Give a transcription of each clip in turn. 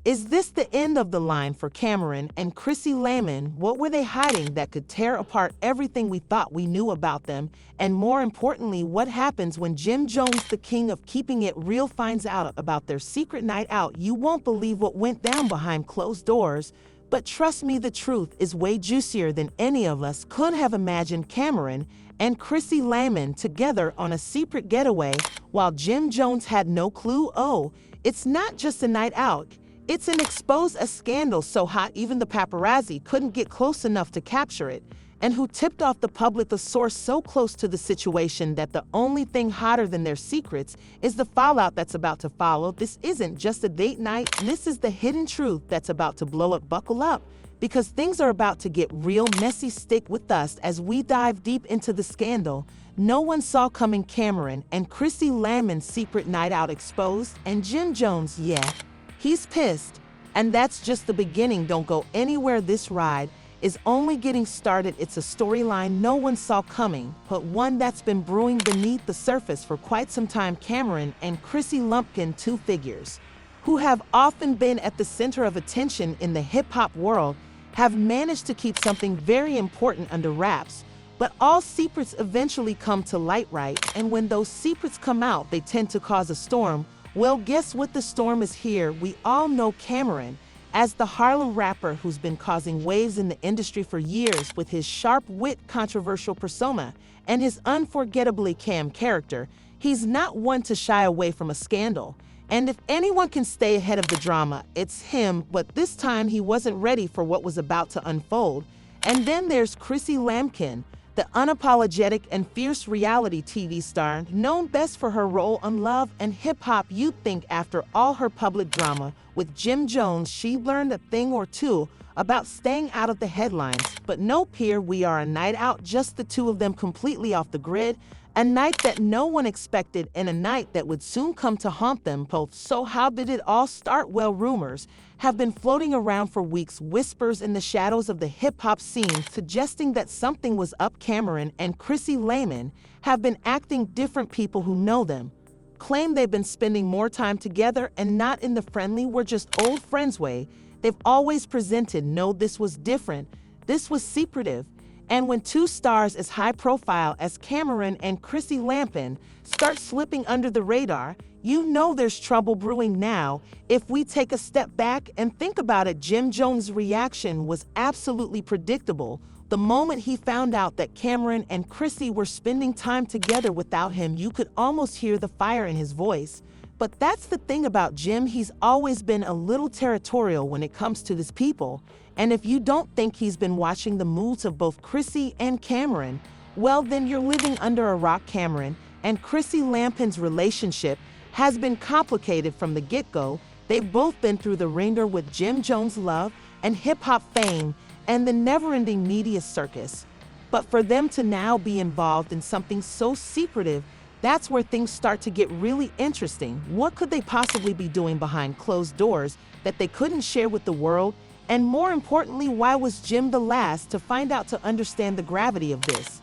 Is this the end of the line for Camron and Chrissy Lampkin? What were they hiding that could tear apart everything we thought we knew about them? And more importantly, what happens when Jim Jones, the king of keeping it real, finds out about their secret night out? You won't believe what went down behind closed doors. But trust me, the truth is way juicier than any of us could have imagined. Camron and Chrissy Lampkin together on a secret getaway while Jim Jones had no clue. Oh, it's not just a night out. It's an exposed a scandal so hot even the paparazzi couldn't get close enough to capture it. And who tipped off the public? The source so close to the situation that the only thing hotter than their secrets is the fallout that's about to follow. This isn't just a date night. This is the hidden truth that's about to blow up. Buckle up, because things are about to get real messy. Stick with us as we dive deep into the scandal no one saw coming. Camron and Chrissy Lampkin's secret night out exposed, and Jim Jones, yeah, he's pissed. And that's just the beginning. Don't go anywhere. This ride is only getting started. It's a storyline no one saw coming, but one that's been brewing beneath the surface for quite some time. Camron and Chrissy Lampkin, two figures who have often been at the center of attention in the hip-hop world, have managed to keep something very important under wraps. But all secrets eventually come to light, right? And when those secrets come out, they tend to cause a storm. Well, guess what? The storm is here. We all know Camron as the Harlem rapper who's been causing waves in the industry for years with his sharp wit, controversial persona, and his unforgettably Cam character. He's not one to shy away from a scandal. And if anyone can stay ahead of the drama, it's him. But this time he wasn't ready for what was about to unfold. And then there's Chrissy Lampkin, the unapologetic and fierce reality TV star, known best for her role on Love and Hip Hop. You'd think after all her public drama with Jim Jones, she learned a thing or two about staying out of the headlines. But nope, here we are, a night out, just the two of them completely off the grid. A night that no one expected, and a night that would soon come to haunt them both. So how did it all start? Well, rumors have been floating around for weeks, whispers in the shadows of the hip-hop scene suggesting that something was up. Camron and Chrissy Lampkin have been acting different. People who know them claim they've been spending more time together, and not in the friendly, we're just old friends way they've always presented. No, this was different. This was secretive. And when two stars as high profile as Camron and Chrissy Lampkin start slipping under the radar, you know there's trouble brewing. Now, if we take a step back and think about it, Jim Jones' reaction was absolutely predictable. The moment he found out that Camron and Chrissy were spending time together without him, you could almost hear the fire in his voice. But that's the thing about Jim, he's always been a little territorial when it comes to his people. And if you don't think he's been watching the moods of both Chrissy and Camron, well, then you're living under a rock. Camron and Chrissy Lampkin's relationship has been complicated from the get-go. They've both been through the ringer with Jim Jones' Love and hip-hop fame and the never-ending media circus. But for them to now be involved in something so secretive, that's where things start to get really interesting. What could they possibly be doing behind closed doors that they couldn't share with the world? And more importantly, why was Jim the last to find out? To understand the gravity of this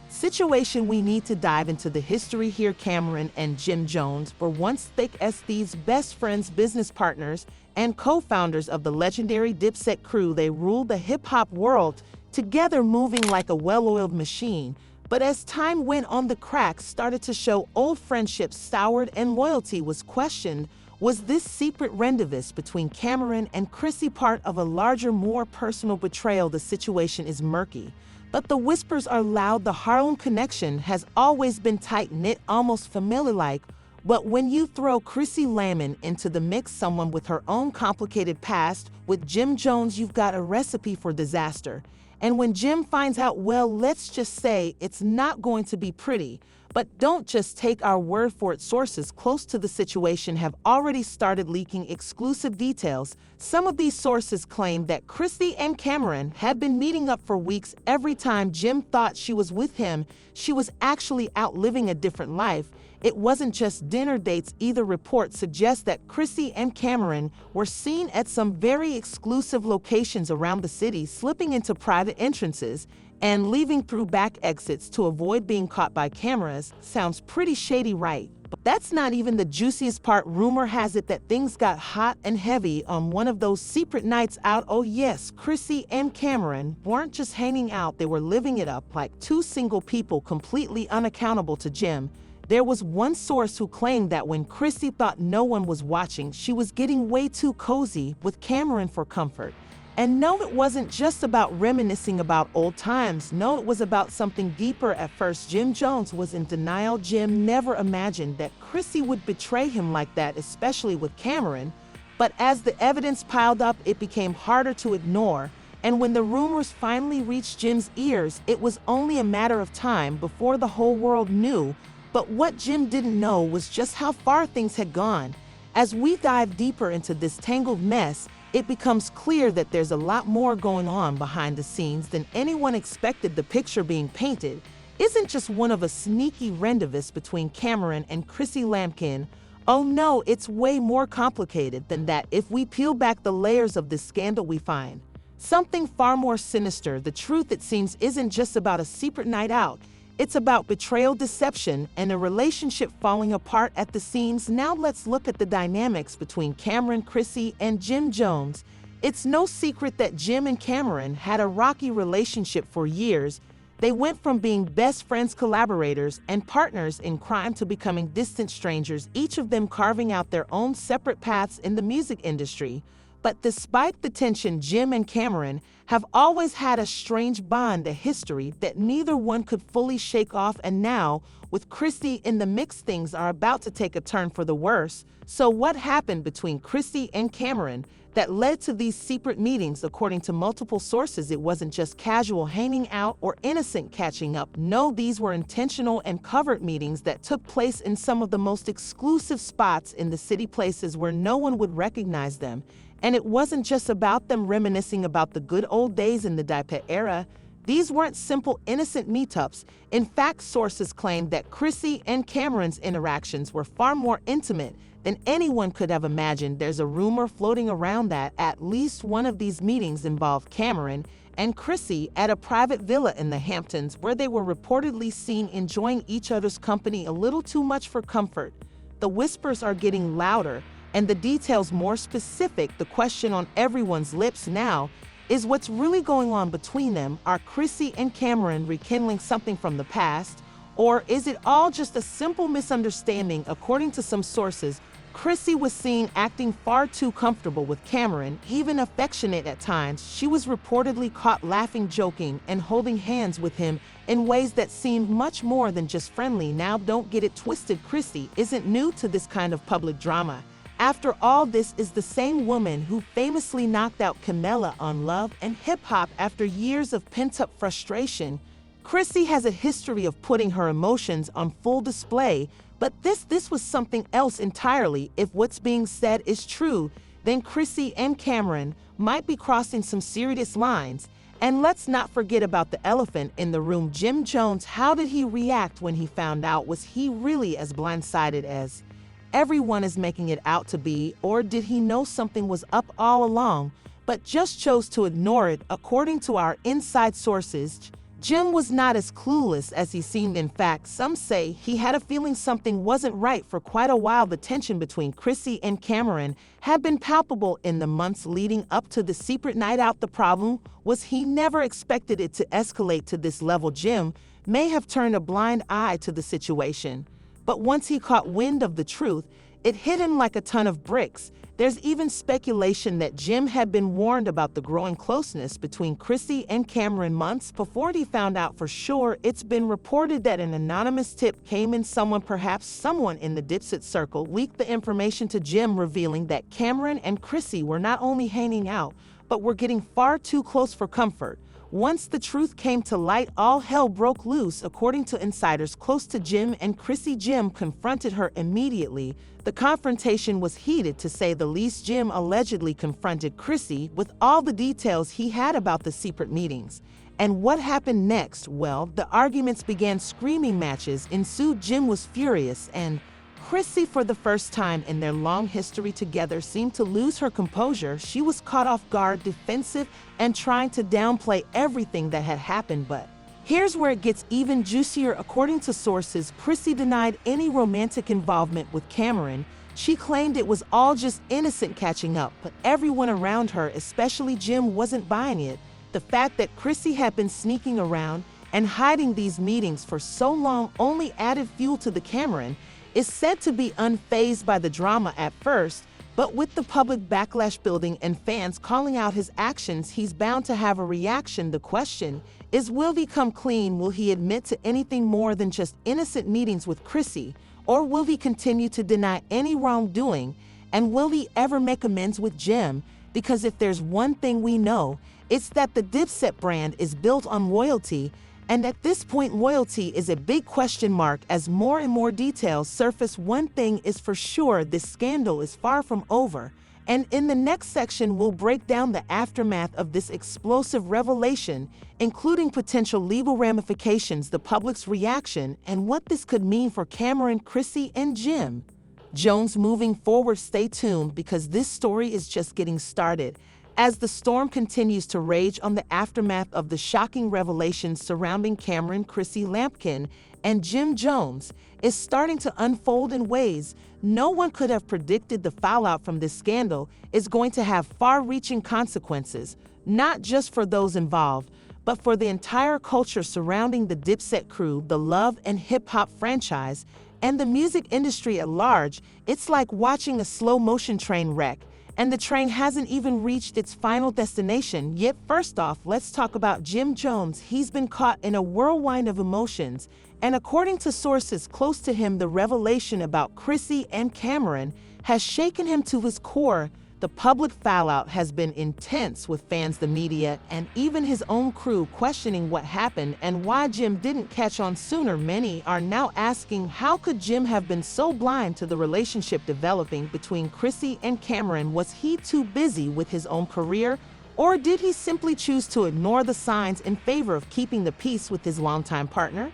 situation, we need to dive into the history here. Camron and Jim Jones were once thick as thieves, best friends, business partners, and co-founders of the legendary Dipset crew. They ruled the hip-hop world together, moving like a well-oiled machine. But as time went on, the cracks started to show. Old friendships soured and loyalty was questioned. Was this secret rendezvous between Camron and Chrissy part of a larger, more personal betrayal? The situation is murky, but the whispers are loud. The Harlem connection has always been tight-knit, almost family-like. But when you throw Chrissy Lampkin into the mix, someone with her own complicated past, with Jim Jones, you've got a recipe for disaster. And when Jim finds out, well, let's just say it's not going to be pretty. But don't just take our word for it. Sources close to the situation have already started leaking exclusive details. Some of these sources claim that Chrissy and Camron had been meeting up for weeks. Every time Jim thought she was with him, she was actually out living a different life. it wasn't just dinner dates either. Reports suggest that Chrissy and Camron were seen at some very exclusive locations around the city, slipping into private entrances and leaving through back exits to avoid being caught by cameras. Sounds pretty shady, right? But that's not even the juiciest part. Rumor has it that things got hot and heavy on one of those secret nights out. Oh yes, Chrissy and Camron weren't just hanging out, they were living it up like two single people completely unaccountable to Jim. There was one source who claimed that when Chrissy thought no one was watching, she was getting way too cozy with Camron for comfort. And no, it wasn't just about reminiscing about old times. No, it was about something deeper. At first, Jim Jones was in denial. Jim never imagined that Chrissy would betray him like that, especially with Camron. But as the evidence piled up, it became harder to ignore. And when the rumors finally reached Jim's ears, it was only a matter of time before the whole world knew. But what Jim didn't know was just how far things had gone. As we dive deeper into this tangled mess, it becomes clear that there's a lot more going on behind the scenes than anyone expected. The picture being painted isn't just one of a sneaky rendezvous between Camron and Chrissy Lampkin. Oh no, it's way more complicated than that. If we peel back the layers of this scandal, we find something far more sinister. The truth, it seems, isn't just about a secret night out. It's about betrayal, deception, and a relationship falling apart at the seams. Now let's look at the dynamics between Camron, Chrissy, and Jim Jones. It's no secret that Jim and Camron had a rocky relationship for years. They went from being best friends, collaborators, and partners in crime to becoming distant strangers, each of them carving out their own separate paths in the music industry. But despite the tension, Jim and Camron have always had a strange bond, a history that neither one could fully shake off. And now, with Chrissy in the mix, things are about to take a turn for the worse. So what happened between Chrissy and Camron that led to these secret meetings? According to multiple sources, it wasn't just casual hanging out or innocent catching up. No, these were intentional and covert meetings that took place in some of the most exclusive spots in the city, places where no one would recognize them. And it wasn't just about them reminiscing about the good old days in the Dipset era. These weren't simple, innocent meetups. In fact, sources claim that Chrissy and Camron's interactions were far more intimate than anyone could have imagined. There's a rumor floating around that at least one of these meetings involved Camron and Chrissy at a private villa in the Hamptons, where they were reportedly seen enjoying each other's company a little too much for comfort. The whispers are getting louder, and the details more specific. The question on everyone's lips now is what's really going on between them. Are Chrissy and Camron rekindling something from the past, or is it all just a simple misunderstanding? According to some sources, Chrissy was seen acting far too comfortable with Camron, even affectionate at times. She was reportedly caught laughing, joking, and holding hands with him in ways that seemed much more than just friendly. Now, don't get it twisted, Chrissy isn't new to this kind of public drama. After all, this is the same woman who famously knocked out Camila on Love and Hip Hop after years of pent-up frustration. Chrissy has a history of putting her emotions on full display, but this was something else entirely. If what's being said is true, then Chrissy and Camron might be crossing some serious lines. And let's not forget about the elephant in the room, Jim Jones. How did he react when he found out? Was he really as blindsided as everyone is making it out to be, or did he know something was up all along, but just chose to ignore it? According to our inside sources, Jim was not as clueless as he seemed. In fact, some say he had a feeling something wasn't right. For quite a while, the tension between Chrissy and Camron had been palpable in the months leading up to the secret night out. The problem was he never expected it to escalate to this level. Jim may have turned a blind eye to the situation, but once he caught wind of the truth, it hit him like a ton of bricks. There's even speculation that Jim had been warned about the growing closeness between Chrissy and Camron months before he found out for sure. It's been reported that an anonymous tip came in. Perhaps someone in the Dipset circle, leaked the information to Jim, revealing that Camron and Chrissy were not only hanging out, but were getting far too close for comfort. Once the truth came to light, all hell broke loose. According to insiders close to Jim and Chrissy, Jim confronted her immediately. The confrontation was heated, to say the least. Jim allegedly confronted Chrissy with all the details he had about the secret meetings, And what happened next? Well, the arguments began, screaming matches ensued. Jim was furious, and Chrissy, for the first time in their long history together, seemed to lose her composure. She was caught off guard, defensive, and trying to downplay everything that had happened. But here's where it gets even juicier. According to sources, Chrissy denied any romantic involvement with Camron. She claimed it was all just innocent catching up, but everyone around her, especially Jim, wasn't buying it. The fact that Chrissy had been sneaking around and hiding these meetings for so long only added fuel to the Camron. Is said to be unfazed by the drama at first, but with the public backlash building and fans calling out his actions, he's bound to have a reaction. The question is, will he come clean? Will he admit to anything more than just innocent meetings with Chrissy? Or will he continue to deny any wrongdoing? And will he ever make amends with Jim? Because if there's one thing we know, it's that the Dipset brand is built on loyalty. And at this point, loyalty is a big question mark as more and more details surface. One thing is for sure, this scandal is far from over. And in the next section, we'll break down the aftermath of this explosive revelation, including potential legal ramifications, the public's reaction, and what this could mean for Camron, Chrissy, and Jim Jones moving forward. Stay tuned, because this story is just getting started. As the storm continues to rage on the aftermath of the shocking revelations surrounding Cam'ron, Chrissy Lampkin, and Jim Jones is starting to unfold in ways no one could have predicted. The fallout from this scandal is going to have far-reaching consequences, not just for those involved, but for the entire culture surrounding the Dipset crew, the love and hip-hop franchise, and the music industry at large. It's like watching a slow-motion train wreck, and the train hasn't even reached its final destination yet. First off, let's talk about Jim Jones. He's been caught in a whirlwind of emotions, and according to sources close to him, the revelation about Chrissy and Camron has shaken him to his core. The public fallout has been intense, with fans, the media, and even his own crew questioning what happened and why Jim didn't catch on sooner. Many are now asking, how could Jim have been so blind to the relationship developing between Chrissy and Camron? Was he too busy with his own career, or did he simply choose to ignore the signs in favor of keeping the peace with his longtime partner?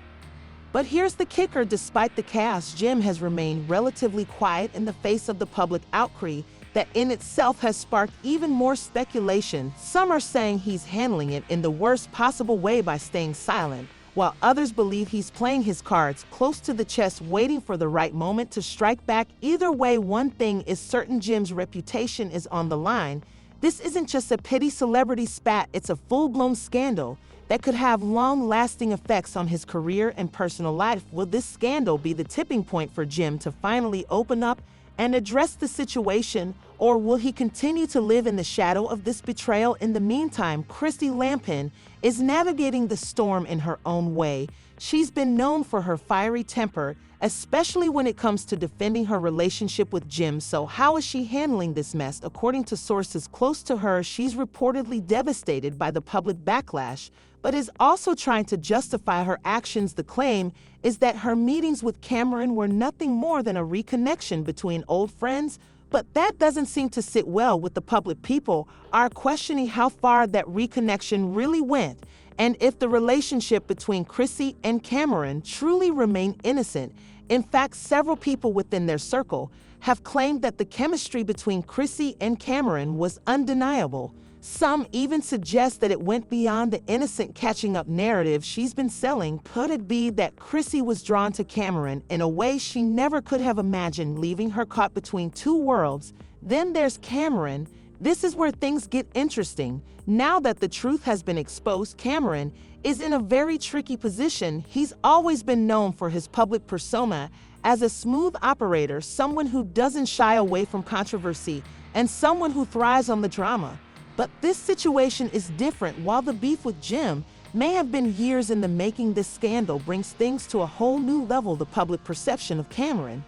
But here's the kicker: despite the chaos, Jim has remained relatively quiet in the face of the public outcry that in itself has sparked even more speculation. Some are saying he's handling it in the worst possible way by staying silent, while others believe he's playing his cards close to the chest, waiting for the right moment to strike back. Either way, one thing is certain: Jim's reputation is on the line. This isn't just a petty celebrity spat, it's a full-blown scandal that could have long-lasting effects on his career and personal life. Will this scandal be the tipping point for Jim to finally open up and address the situation, or will he continue to live in the shadow of this betrayal? In the meantime, Chrissy Lampkin is navigating the storm in her own way. She's been known for her fiery temper, especially when it comes to defending her relationship with Jim. So how is she handling this mess? According to sources close to her, she's reportedly devastated by the public backlash, but is also trying to justify her actions. The claim is that her meetings with Camron were nothing more than a reconnection between old friends, but that doesn't seem to sit well with the public. People are questioning how far that reconnection really went, and if the relationship between Chrissy and Camron truly remained innocent. In fact, several people within their circle have claimed that the chemistry between Chrissy and Camron was undeniable. Some even suggest that it went beyond the innocent catching up narrative she's been selling. Could it be that Chrissy was drawn to Camron in a way she never could have imagined, leaving her caught between two worlds? Then there's Camron. This is where things get interesting. Now that the truth has been exposed, Camron is in a very tricky position. He's always been known for his public persona as a smooth operator, someone who doesn't shy away from controversy, and someone who thrives on the drama. But this situation is different. While the beef with Jim may have been years in the making, this scandal brings things to a whole new level. The public perception of Camron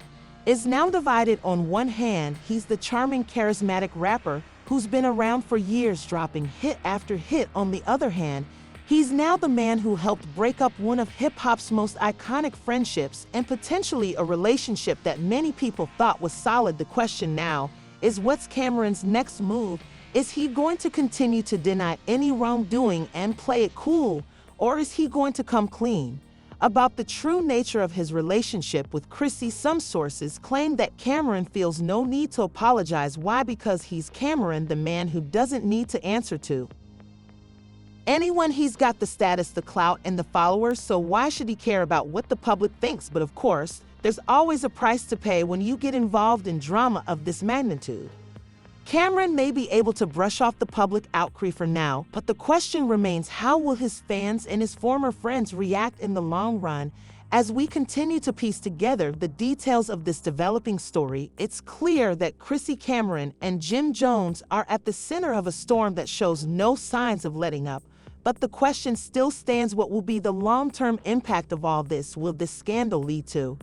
is now divided. On one hand, he's the charming, charismatic rapper who's been around for years, dropping hit after hit. On the other hand, he's now the man who helped break up one of hip-hop's most iconic friendships and potentially a relationship that many people thought was solid. The question now is, what's Camron's next move? Is he going to continue to deny any wrongdoing and play it cool, or is he going to come clean? About the true nature of his relationship with Chrissy, some sources claim that Camron feels no need to apologize. Why? Because he's Camron, the man who doesn't need to answer to anyone. He's got the status, the clout, and the followers, so why should he care about what the public thinks? But of course, there's always a price to pay when you get involved in drama of this magnitude. Camron may be able to brush off the public outcry for now, but the question remains: how will his fans and his former friends react in the long run? As we continue to piece together the details of this developing story, it's clear that Chrissy, Camron, and Jim Jones are at the center of a storm that shows no signs of letting up. But the question still stands: what will be the long-term impact of all this? Will this scandal lead to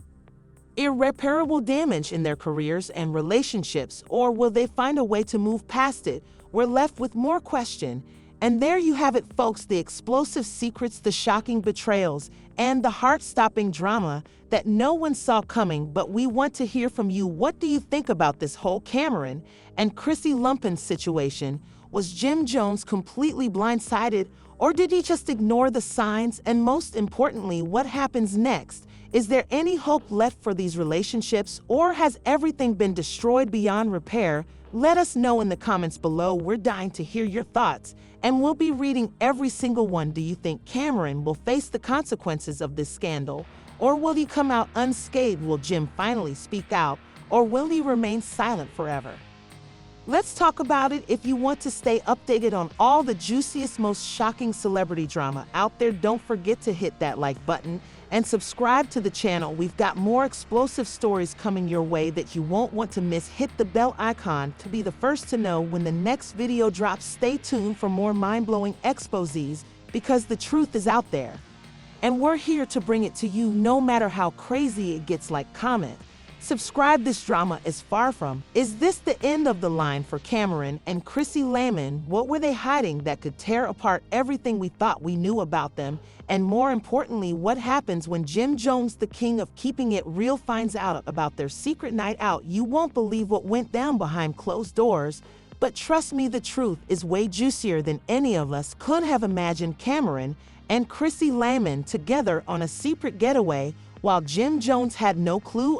irreparable damage in their careers and relationships, or will they find a way to move past it? We're left with more question. And there you have it, folks, the explosive secrets, the shocking betrayals, and the heart-stopping drama that no one saw coming. But we want to hear from you. What do you think about this whole Camron and Chrissy Lampkin situation? Was Jim Jones completely blindsided, or did he just ignore the signs? And most importantly, what happens next? Is there any hope left for these relationships, or has everything been destroyed beyond repair? Let us know in the comments below. We're dying to hear your thoughts, and we'll be reading every single one. Do you think Camron will face the consequences of this scandal, or will he come out unscathed? Will Jim finally speak out, or will he remain silent forever? Let's talk about it. If you want to stay updated on all the juiciest, most shocking celebrity drama out there, don't forget to hit that like button and subscribe to the channel. We've got more explosive stories coming your way that you won't want to miss. Hit the bell icon to be the first to know when the next video drops. Stay tuned for more mind-blowing exposés, because the truth is out there, and we're here to bring it to you no matter how crazy it gets. Like, comment, subscribe. This drama is far from. Is this the end of the line for Camron and Chrissy Lampkin? What were they hiding that could tear apart everything we thought we knew about them? And more importantly, what happens when Jim Jones, the king of keeping it real, finds out about their secret night out? You won't believe what went down behind closed doors. But trust me, the truth is way juicier than any of us could have imagined. Camron and Chrissy Lampkin together on a secret getaway, while Jim Jones had no clue.